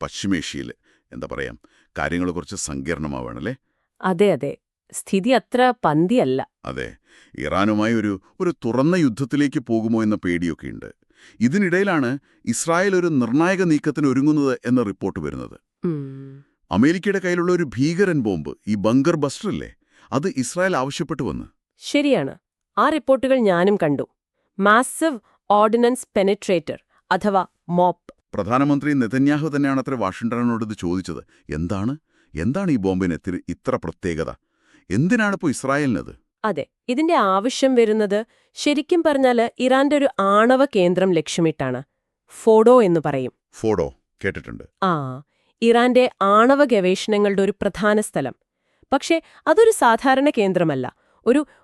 പശ്ചിമേഷ്യയിൽ എന്താ പറയാ കാര്യങ്ങൾ കുറച്ച് സങ്കീർണമാവാണല്ലേ? അതെ അതെ, സ്ഥിതി അത്ര പന്തിയല്ല. അതെ, ഇറാനുമായി ഒരു തുറന്ന യുദ്ധത്തിലേക്ക് പോകുമോ എന്ന പേടിയൊക്കെയുണ്ട്. ഇതിനിടയിലാണ് ഇസ്രായേൽ ഒരു നിർണായക നീക്കത്തിന് ഒരുങ്ങുന്നത് എന്ന റിപ്പോർട്ട് വരുന്നത്. അമേരിക്കയുടെ കയ്യിലുള്ള ഒരു ഭീകരൻ ബോംബ്, ഈ ബങ്കർ ബസ്റ്റർ ഇല്ലേ, അത് ഇസ്രായേൽ ആവശ്യപ്പെട്ടു വന്ന്. ശരിയാണ്, ആ റിപ്പോർട്ടുകൾ ഞാനും കണ്ടു. മാസീവ് ഓർഡിനൻസ് പെനിട്രേറ്റർ അഥവാ മോപ്പ്. പ്രധാനമന്ത്രി നെതന്യാഹു തന്നെയാണത്ര വാഷിംഗ്ടണിനോട് ഇത് ചോദിച്ചത്. എന്താണ് ഈ ബോംബിന് ഇത്ര പ്രത്യേകത? എന്തിനാണിപ്പോൾ ഇസ്രായേലിനത്? അതെ, ഇതിന്റെ ആവശ്യം വരുന്നത് ശരിക്കും പറഞ്ഞാൽ ഇറാന്റെ ഒരു ആണവ കേന്ദ്രം ലക്ഷ്യമിട്ടാണ്. ഫോഡോ എന്ന് പറയും. ഫോഡോ കേട്ടിട്ടുണ്ട്. ഇറാന്റെ ആണവ ഗവേഷണങ്ങളുടെ ഒരു പ്രധാന സ്ഥലം. പക്ഷേ അതൊരു സാധാരണ കേന്ദ്രമല്ല.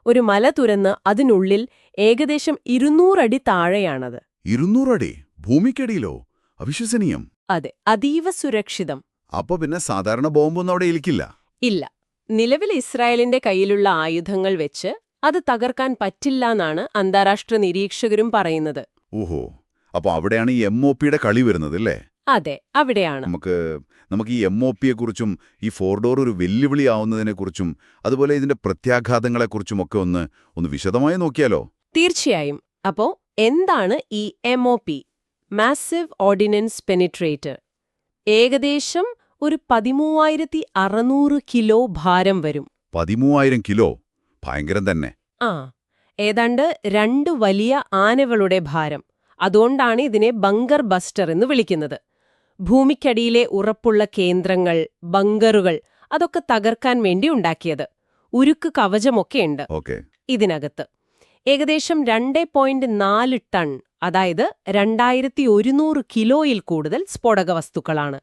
ഒരു മല തുരന്ന് അതിനുള്ളിൽ ഏകദേശം 200 അടി താഴെയാണത്. 200 അടി? ഭൂമിക്കടിയിലോ? അവിശ്വസനീയം. അതെ, അതീവ സുരക്ഷിതം. അപ്പൊ പിന്നെ സാധാരണ ബോംബൊന്നും അവിടെ ഇരിക്കില്ല? ഇല്ല. നിലവിൽ ഇസ്രായേലിന്റെ കയ്യിലുള്ള ആയുധങ്ങൾ വെച്ച് അത് തകർക്കാൻ പറ്റില്ലെന്നാണ് അന്താരാഷ്ട്ര നിരീക്ഷകരും പറയുന്നത്. ഓഹോ, അപ്പൊ അവിടെയാണ് ഈ MOPയുടെ കളി വരുന്നത് അല്ലേ? അതെ, അവിടെയാണ്. നമുക്ക് ഈ MOPയെക്കുറിച്ചും ഈ ഫോർഡോർ ഒരു വെല്ലുവിളിയാവുന്നതിനെക്കുറിച്ചും അതുപോലെ ഇതിന്റെ പ്രത്യാഘാതങ്ങളെക്കുറിച്ചുമൊക്കെ ഒന്ന് വിശദമായി നോക്കിയാലോ? തീർച്ചയായും. അപ്പോ എന്താണ് ഈ MOP? Massive ordinance penetrator. ഏകദേശം ഒരു 13,600 കിലോ ഭാരം വരും. 13,000 കിലോ? ഭയങ്കരം തന്നെ. ഏതാണ്ട് 2 വലിയ ആനകളുടെ ഭാരം. അതുകൊണ്ടാണ് ഇതിനെ ബങ്കർ ബസ്റ്റർ എന്ന് വിളിക്കുന്നത്. ഭൂമിക്കടിയിലെ ഉറപ്പുള്ള കേന്ദ്രങ്ങൾ, ബങ്കറുകൾ, അതൊക്കെ തകർക്കാൻ വേണ്ടി ഉണ്ടാക്കിയത്. ഉരുക്ക് കവചമൊക്കെയുണ്ട് ഇതിനകത്ത്. ഏകദേശം 2.4 ടൺ, അതായത് 2100 കിലോയിൽ കൂടുതൽ സ്ഫോടക വസ്തുക്കളാണ്.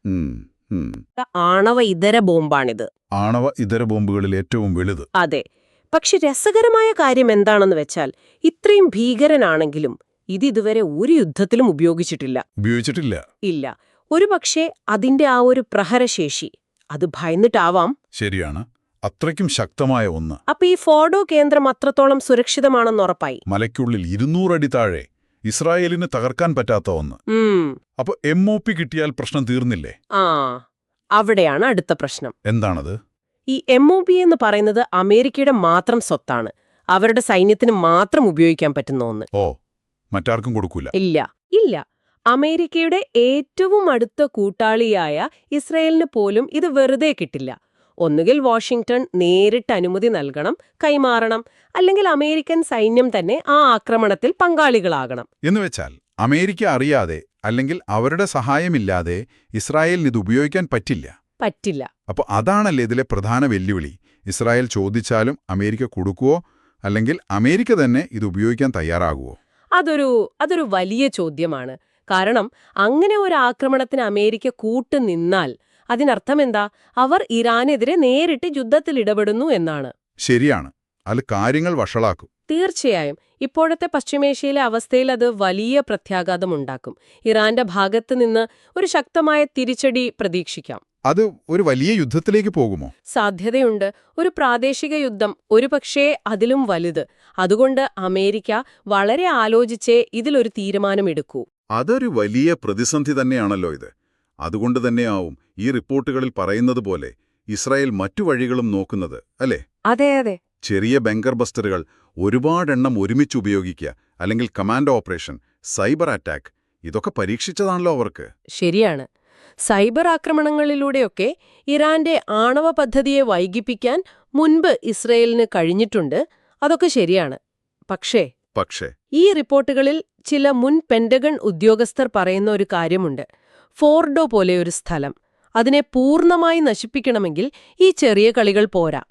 ആണവ ഇതര ബോംബാണിത്. ആണവ ഇതര ബോംബുകളിൽ ഏറ്റവും വലുത്. അതെ. പക്ഷെ രസകരമായ കാര്യം എന്താണെന്ന് വെച്ചാൽ, ഇത്രയും ഭീകരനാണെങ്കിലും ഇതുവരെ ഒരു യുദ്ധത്തിലും ഉപയോഗിച്ചിട്ടില്ല. ഇല്ല. ഒരുപക്ഷെ അതിന്റെ ആ ഒരു പ്രഹരശേഷി, അത് ഭയന്നിട്ടാവാം. ശരിയാണ്, അത്രയ്ക്കും ശക്തമായ ഒന്ന്. അപ്പൊ ഈ ഫോർഡോ കേന്ദ്രം അത്രത്തോളം സുരക്ഷിതമാണെന്നുറപ്പായി. മലയ്ക്കുള്ളിൽ 200 അടി താഴെ ഇസ്രായേലിന് തകർക്കാൻ പറ്റാത്ത ഒന്ന്. അപ്പൊ MOP കിട്ടിയാൽ പ്രശ്നം തീർന്നില്ലേ? അവിടെയാണ് അടുത്ത പ്രശ്നം. എന്താണത്? ഈ MOP എന്ന് പറയുന്നത് അമേരിക്കയുടെ മാത്രം സ്വത്താണ്. അവരുടെ സൈന്യത്തിന് മാത്രം ഉപയോഗിക്കാൻ പറ്റുന്ന ഒന്ന്. മറ്റാർക്കും കൊടുക്കൂല? ഇല്ല. അമേരിക്കയുടെ ഏറ്റവും അടുത്ത കൂട്ടാളിയായ ഇസ്രായേലിന് പോലും ഇത് വെറുതെ കിട്ടില്ല. ഒന്നുകിൽ വാഷിംഗ്ടൺ നേരിട്ട് അനുമതി നൽകണം, കൈമാറണം, അല്ലെങ്കിൽ അമേരിക്കൻ സൈന്യം തന്നെ ആ ആക്രമണത്തിൽ പങ്കാളികളാകണം. എന്നുവെച്ചാൽ അമേരിക്ക അറിയാതെ അല്ലെങ്കിൽ അവരുടെ സഹായമില്ലാതെ ഇസ്രായേലിന് ഇത് ഉപയോഗിക്കാൻ പറ്റില്ല. അപ്പോൾ അതാണല്ലേ ഇതിലെ പ്രധാന വെല്ലുവിളി. ഇസ്രായേൽ ചോദിച്ചാലും അമേരിക്ക കൊടുക്കുവോ, അല്ലെങ്കിൽ അമേരിക്ക തന്നെ ഇത് ഉപയോഗിക്കാൻ തയ്യാറാകുവോ? അതൊരു വലിയ ചോദ്യമാണ്. കാരണം അങ്ങനെ ഒരു ആക്രമണത്തിന് അമേരിക്ക കൂട്ടുനിന്നാൽ അതിനർത്ഥമെന്താ? അവർ ഇറാനെതിരെ നേരിട്ട് യുദ്ധത്തിൽ ഇടപെടുന്നു എന്നാണ്. ശരിയാണ്, അത് കാര്യങ്ങൾ വഷളാക്കും. തീർച്ചയായും. ഇപ്പോഴത്തെ പശ്ചിമേഷ്യയിലെ അവസ്ഥയിൽ അത് വലിയ പ്രത്യാഘാതമുണ്ടാക്കും. ഇറാന്റെ ഭാഗത്ത് നിന്ന് ഒരു ശക്തമായ തിരിച്ചടി പ്രതീക്ഷിക്കാം. അത് ഒരു വലിയ യുദ്ധത്തിലേക്ക് പോകുമോ? സാധ്യതയുണ്ട്. ഒരു പ്രാദേശിക യുദ്ധം, ഒരുപക്ഷേ അതിലും വലുത്. അതുകൊണ്ട് അമേരിക്ക വളരെ ആലോചിച്ചേ ഇതിലൊരു തീരുമാനമെടുക്കൂ. അതൊരു വലിയ പ്രതിസന്ധി തന്നെയാണല്ലോ ഇത്. അതുകൊണ്ട് തന്നെയാവും ഈ റിപ്പോർട്ടുകളിൽ പറയുന്നത് പോലെ ഇസ്രായേൽ മറ്റു വഴികളും നോക്കുന്നത്, അല്ലേ? അതെ. ചെറിയ ബങ്കർ ബസ്റ്ററുകൾ ഒരുപാടെണ്ണം ഒരുമിച്ച് ഉപയോഗിക്കുക, അല്ലെങ്കിൽ കമാൻഡോ ഓപ്പറേഷൻ, സൈബർ അറ്റാക്ക്, ഇതൊക്കെ പരീക്ഷിച്ചതാണല്ലോ അവർക്ക്. ശരിയാണ്. സൈബർ ആക്രമണങ്ങളിലൂടെയൊക്കെ ഇറാന്റെ ആണവ പദ്ധതിയെ വൈകിപ്പിക്കാൻ മുൻപ് ഇസ്രയേലിന് കഴിഞ്ഞിട്ടുണ്ട്. അതൊക്കെ ശരിയാണ്. പക്ഷേ ഈ റിപ്പോർട്ടുകളിൽ ചില മുൻ പെന്റഗൺ ഉദ്യോഗസ്ഥർ പറയുന്ന ഒരു കാര്യമുണ്ട്. ഫോർഡോ പോലെയൊരു സ്ഥലം, അതിനെ പൂർണ്ണമായി നശിപ്പിക്കണമെങ്കിൽ ഈ ചെറിയ കളികൾ പോരാ.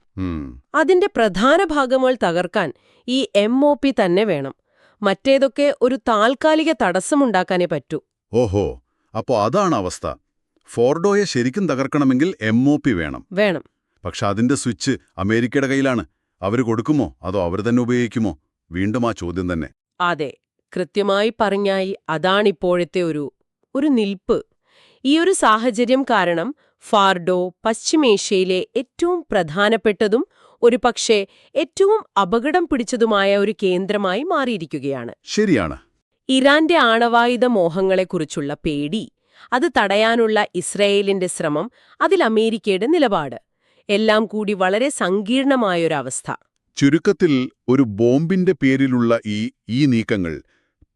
അതിന്റെ പ്രധാന ഭാഗങ്ങൾ തകർക്കാൻ ഈ MOP തന്നെ വേണം. മറ്റേതൊക്കെ ഒരു താൽക്കാലിക തടസ്സമുണ്ടാക്കാനേ പറ്റൂ. ഓഹോ, അപ്പോ അതാണ് അവസ്ഥ. ഫോർഡോയെ ശരിക്കും തകർക്കണമെങ്കിൽ MOP വേണം. പക്ഷെ അതിന്റെ സ്വിച്ച് അമേരിക്കയുടെ കയ്യിലാണ്. അവർ കൊടുക്കുമോ, അതോ അവർ തന്നെ ഉപയോഗിക്കുമോ? വീണ്ടും ആ ചോദ്യം തന്നെ. അതെ, കൃത്യമായി പറഞ്ഞായി അതാണിപ്പോഴത്തെ ഒരു നിൽപ്പ്. ഈ ഒരു സാഹചര്യം കാരണം ഫാർഡോ പശ്ചിമേഷ്യയിലെ ഏറ്റവും പ്രധാനപ്പെട്ടതും ഒരുപക്ഷെ ഏറ്റവും അപകടം പിടിച്ചതുമായ ഒരു കേന്ദ്രമായി മാറിയിരിക്കുകയാണ്. ശരിയാണ്. ഇറാന്റെ ആണവായുധ മോഹങ്ങളെക്കുറിച്ചുള്ള പേടി, അത് തടയാനുള്ള ഇസ്രയേലിന്റെ ശ്രമം, അതിൽ അമേരിക്കയുടെ നിലപാട്, എല്ലാം കൂടി വളരെ സങ്കീർണമായൊരവസ്ഥ. ചുരുക്കത്തിൽ ഒരു ബോംബിന്റെ പേരിലുള്ള ഈ നീക്കങ്ങൾ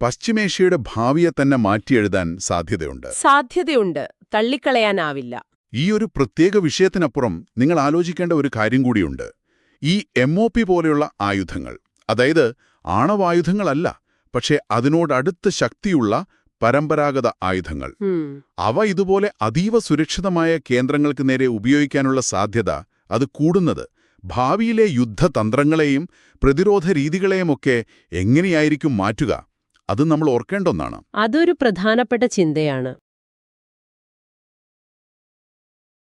പശ്ചിമേഷ്യയുടെ ഭാവിയെ തന്നെ മാറ്റിയെഴുതാൻ സാധ്യതയുണ്ട്, തള്ളിക്കളയാനാവില്ല. ഈ ഒരു പ്രത്യേക വിഷയത്തിനപ്പുറം നിങ്ങൾ ആലോചിക്കേണ്ട ഒരു കാര്യം കൂടിയുണ്ട്. ഈ MOP പോലെയുള്ള ആയുധങ്ങൾ, അതായത് ആണവായുധങ്ങളല്ല, പക്ഷേ അതിനോടടുത്ത് ശക്തിയുള്ള പരമ്പരാഗത ആയുധങ്ങൾ, അവ ഇതുപോലെ അതീവ സുരക്ഷിതമായ കേന്ദ്രങ്ങൾക്ക് നേരെ ഉപയോഗിക്കാനുള്ള സാധ്യത അത് കൂടുന്നത് ഭാവിയിലെ യുദ്ധതന്ത്രങ്ങളെയും പ്രതിരോധ രീതികളെയുമൊക്കെ എങ്ങനെയായിരിക്കും മാറ്റുക, അത് നമ്മൾ ഓർക്കേണ്ട ഒന്നാണ്. അതൊരു പ്രധാനപ്പെട്ട ചിന്തയാണ്.